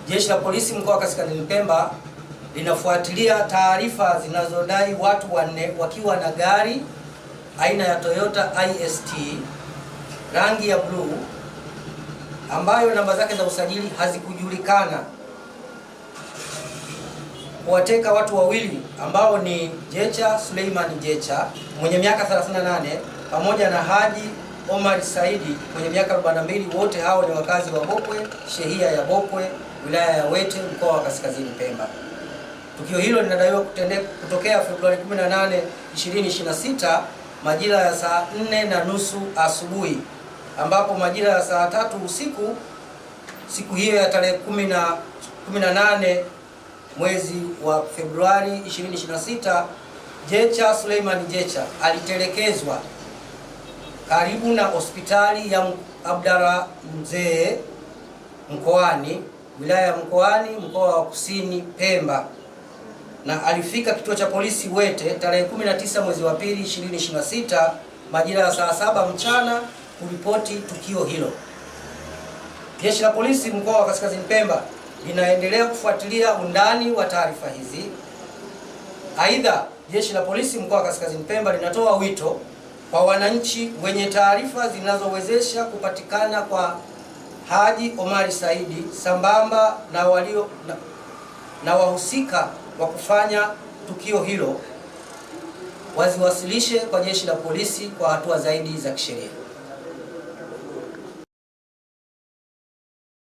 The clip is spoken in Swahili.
Jeshi la Polisi mkoa wa Kaskazini Pemba linafuatilia taarifa zinazodai watu 4 wakiwa na gari aina ya Toyota IST rangi ya bluu ambayo namba zake za usajili hazikujulikana, kuwateka watu wawili ambao ni Jecha Suleiman Jecha mwenye miaka 38 pamoja na Haji Omar Saidi mwenye miaka 42. Wote hao ni wakazi wa Bokwe, shehia ya Bokwe, wilaya ya Wete, mkoa wa Kaskazini Pemba. Tukio hilo linadaiwa kutokea Februari 18, 2026 majira ya saa 4:30 asubuhi, ambapo majira ya saa 3 usiku siku hiyo ya tarehe 18 mwezi wa Februari 2026, Jecha Suleiman Jecha alitelekezwa karibu na hospitali ya Abdalla Mzee Mkoani, wilaya ya Mkoani, mkoa wa Kusini Pemba, na alifika kituo cha polisi Wete tarehe 19 mwezi wa 2 2026 majira ya saa 7 mchana kuripoti tukio hilo. Jeshi la Polisi mkoa wa Kaskazini Pemba linaendelea kufuatilia undani wa taarifa hizi. Aidha, Jeshi la Polisi mkoa wa Kaskazini Pemba linatoa wito kwa wananchi wenye taarifa zinazowezesha kupatikana kwa Haji Omari Saidi sambamba na wahusika wa kufanya tukio hilo waziwasilishe kwa Jeshi la Polisi kwa hatua zaidi za kisheria.